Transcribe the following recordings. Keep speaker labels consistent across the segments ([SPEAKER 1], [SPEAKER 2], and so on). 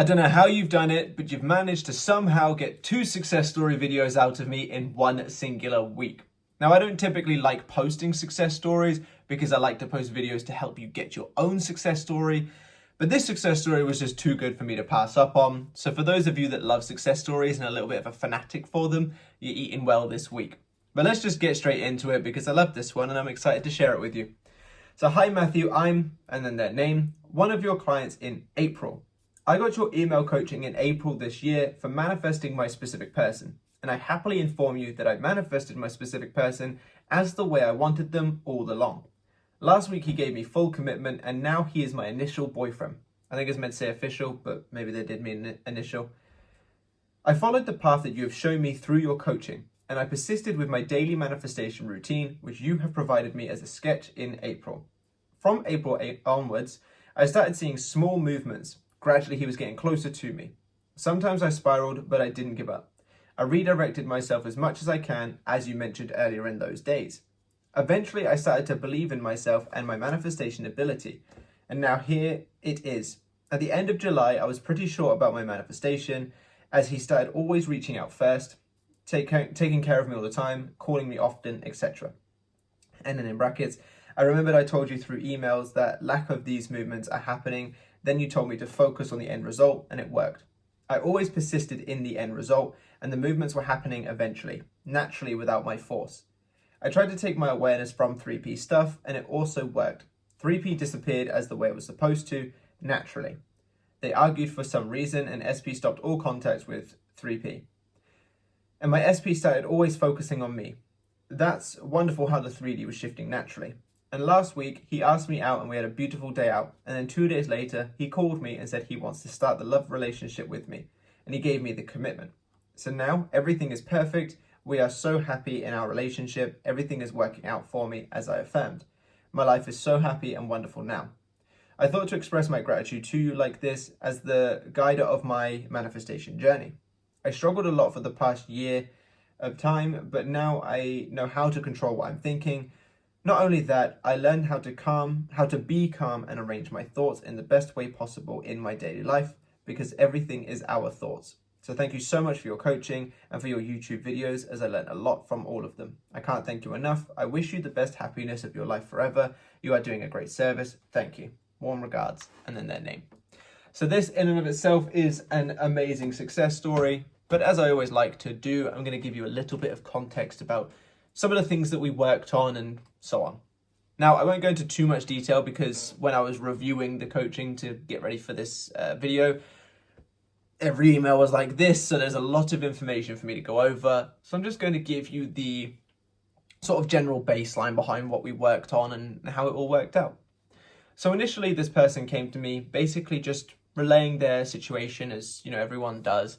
[SPEAKER 1] I don't know how you've done it, but you've managed to somehow get 2 success story videos out of me in one singular week. Now, I don't typically like posting success stories because I like to post videos to help you get your own success story. But this success story was just too good for me to pass up on. So for those of you that love success stories and a little bit of a fanatic for them, you're eating well this week. But let's just get straight into it because I love this one and I'm excited to share it with you. So hi Matthew, I'm, and then their name, one of your clients in April. I got your email coaching in April this year for manifesting my specific person, and I happily inform you that I manifested my specific person as the way I wanted them all along. Last week he gave me full commitment and now he is my initial boyfriend. I think it's meant to say official, but maybe they did mean initial. I followed the path that you have shown me through your coaching, and I persisted with my daily manifestation routine, which you have provided me as a sketch in April. From April onwards, I started seeing small movements. Gradually, he was getting closer to me. Sometimes I spiraled, but I didn't give up. I redirected myself as much as I can, as you mentioned earlier in those days. Eventually, I started to believe in myself and my manifestation ability. And now here it is. At the end of July, I was pretty sure about my manifestation, as he started always reaching out first, taking care of me all the time, calling me often, etc. And then in brackets, I remembered I told you through emails that lack of these movements are happening. Then you told me to focus on the end result, and it worked. I always persisted in the end result, and the movements were happening eventually, naturally without my force. I tried to take my awareness from 3P stuff, and it also worked. 3P disappeared as the way it was supposed to, naturally. They argued for some reason, and SP stopped all contact with 3P. And my SP started always focusing on me. That's wonderful how the 3D was shifting naturally. And last week, he asked me out and we had a beautiful day out. And then 2 days later, he called me and said he wants to start the love relationship with me. And he gave me the commitment. So now everything is perfect. We are so happy in our relationship. Everything is working out for me as I affirmed. My life is so happy and wonderful now. I thought to express my gratitude to you like this as the guider of my manifestation journey. I struggled a lot for the past year of time, but now I know how to control what I'm thinking. Not only that, I learned how to be calm and arrange my thoughts in the best way possible in my daily life, because everything is our thoughts. So thank you so much for your coaching and for your YouTube videos, as I learned a lot from all of them. I can't thank you enough. I wish you the best happiness of your life forever. You are doing a great service. Thank you. Warm regards, and then their name. So this in and of itself is an amazing success story. But as I always like to do, I'm going to give you a little bit of context about some of the things that we worked on and so on. Now, I won't go into too much detail because when I was reviewing the coaching to get ready for this video, every email was like this, so there's a lot of information for me to go over. So I'm just going to give you the sort of general baseline behind what we worked on and how it all worked out. So initially, this person came to me basically just relaying their situation, as you know everyone does.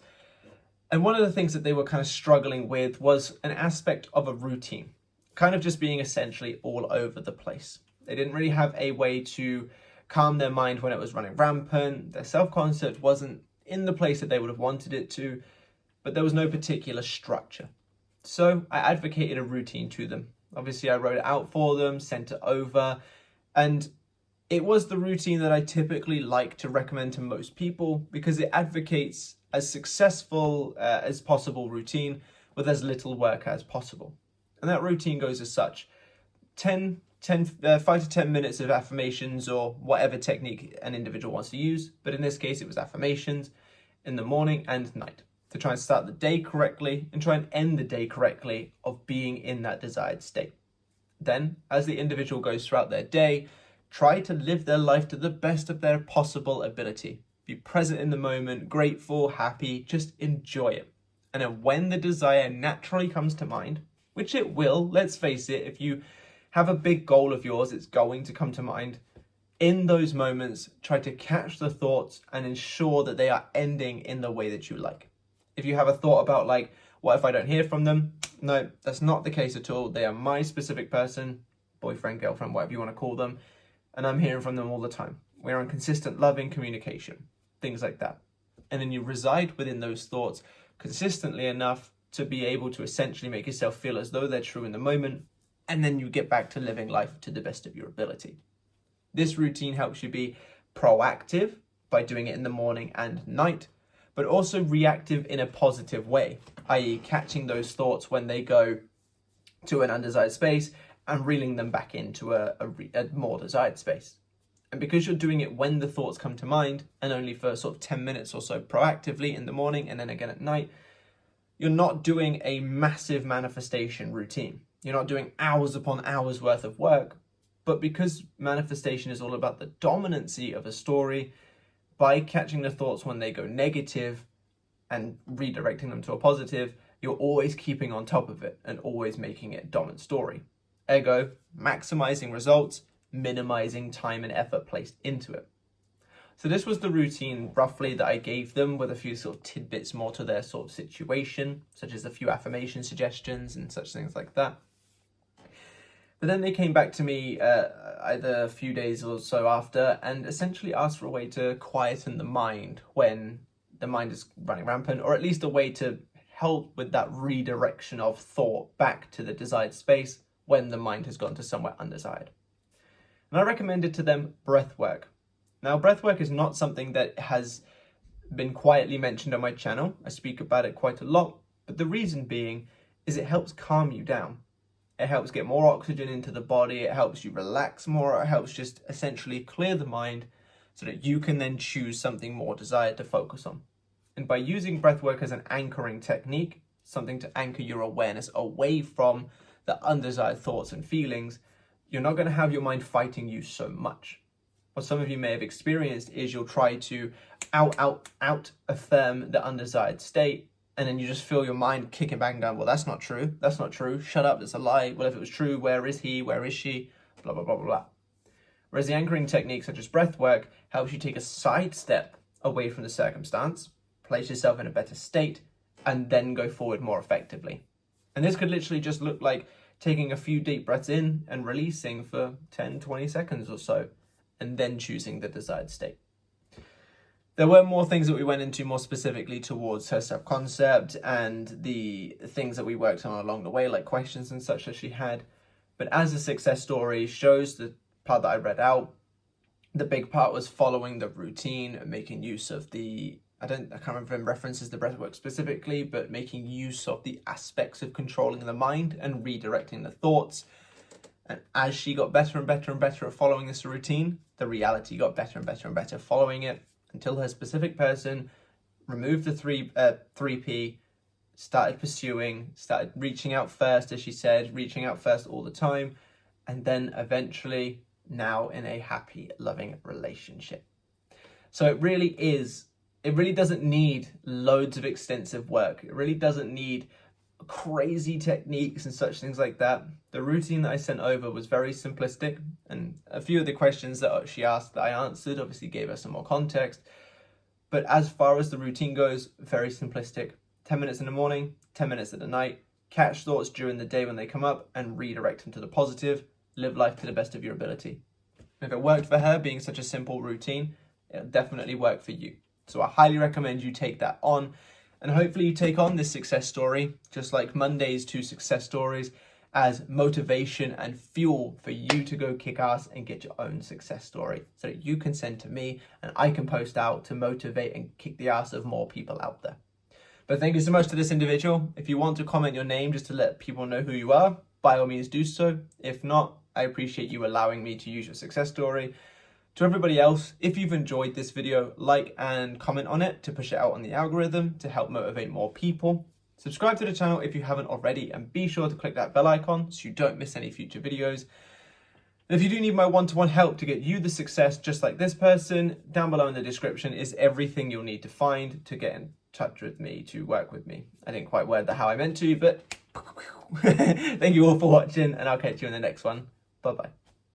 [SPEAKER 1] And one of the things that they were kind of struggling with was an aspect of a routine, kind of just being essentially all over the place. They didn't really have a way to calm their mind when it was running rampant. Their self-concept wasn't in the place that they would have wanted it to, but there was no particular structure. So I advocated a routine to them. Obviously, I wrote it out for them, sent it over, and it was the routine that I typically like to recommend to most people because it advocates as successful as possible routine with as little work as possible. And that routine goes as such: 5 to 10 minutes of affirmations or whatever technique an individual wants to use. But in this case, it was affirmations in the morning and night to try and start the day correctly and try and end the day correctly of being in that desired state. Then, as the individual goes throughout their day, try to live their life to the best of their possible ability. Be present in the moment, grateful, happy, just enjoy it. And then when the desire naturally comes to mind, which it will, let's face it, if you have a big goal of yours, it's going to come to mind. In those moments, try to catch the thoughts and ensure that they are ending in the way that you like. If you have a thought about like, what if I don't hear from them? No, that's not the case at all. They are my specific person, boyfriend, girlfriend, whatever you want to call them. And I'm hearing from them all the time. We're in consistent, loving communication, things like that. And then you reside within those thoughts consistently enough to be able to essentially make yourself feel as though they're true in the moment. And then you get back to living life to the best of your ability. This routine helps you be proactive by doing it in the morning and night, but also reactive in a positive way, i.e. catching those thoughts when they go to an undesired space and reeling them back into a more desired space. And because you're doing it when the thoughts come to mind, and only for sort of 10 minutes or so proactively in the morning and then again at night, you're not doing a massive manifestation routine. You're not doing hours upon hours worth of work. But because manifestation is all about the dominancy of a story, by catching the thoughts when they go negative and redirecting them to a positive, you're always keeping on top of it and always making it a dominant story. Ergo, maximizing results, minimizing time and effort placed into it. So this was the routine roughly that I gave them, with a few sort of tidbits more to their sort of situation, such as a few affirmation suggestions and such things like that. But then they came back to me either a few days or so after and essentially asked for a way to quieten the mind when the mind is running rampant, or at least a way to help with that redirection of thought back to the desired space when the mind has gone to somewhere undesired. And I recommended to them breath work. Now, breath work is not something that has been quietly mentioned on my channel. I speak about it quite a lot, but the reason being is it helps calm you down. It helps get more oxygen into the body, it helps you relax more, it helps just essentially clear the mind so that you can then choose something more desired to focus on. And by using breathwork as an anchoring technique, something to anchor your awareness away from the undesired thoughts and feelings, you're not going to have your mind fighting you so much. What some of you may have experienced is you'll try to out affirm the undesired state, and then you just feel your mind kicking back and going, well, that's not true, shut up, that's a lie, well, if it was true, where is he, where is she, blah, blah, blah, blah, blah. Whereas the anchoring technique, such as breath work, helps you take a sidestep away from the circumstance, place yourself in a better state, and then go forward more effectively. And this could literally just look like taking a few deep breaths in and releasing for 10, 20 seconds or so, and then choosing the desired state. There were more things that we went into more specifically towards her self-concept and the things that we worked on along the way, like questions and such that she had. But as a success story shows, the part that I read out, the big part was following the routine and making use of I can't remember if it references the breathwork specifically, but making use of the aspects of controlling the mind and redirecting the thoughts. And as she got better and better and better at following this routine, the reality got better and better and better following it, until her specific person removed the 3P, started pursuing, started reaching out first, as she said, reaching out first all the time, and then eventually now in a happy, loving relationship. So it really doesn't need loads of extensive work. It really doesn't need crazy techniques and such things like that. The routine that I sent over was very simplistic, and a few of the questions that she asked that I answered obviously gave her some more context. But as far as the routine goes, very simplistic. 10 minutes in the morning, 10 minutes at the night, catch thoughts during the day when they come up and redirect them to the positive. Live life to the best of your ability. If it worked for her being such a simple routine, it'll definitely work for you. So I highly recommend you take that on, and hopefully you take on this success story, just like Monday's 2 success stories, as motivation and fuel for you to go kick ass and get your own success story so that you can send to me and I can post out to motivate and kick the ass of more people out there. But thank you so much to this individual. If you want to comment your name just to let people know who you are, by all means do so. If not, I appreciate you allowing me to use your success story. To everybody else, if you've enjoyed this video, like and comment on it to push it out on the algorithm to help motivate more people. Subscribe to the channel if you haven't already, and be sure to click that bell icon so you don't miss any future videos. And if you do need my one-to-one help to get you the success just like this person, down below in the description is everything you'll need to find to get in touch with me, to work with me. I didn't quite word that how I meant to, but thank you all for watching, and I'll catch you in the next one. Bye-bye.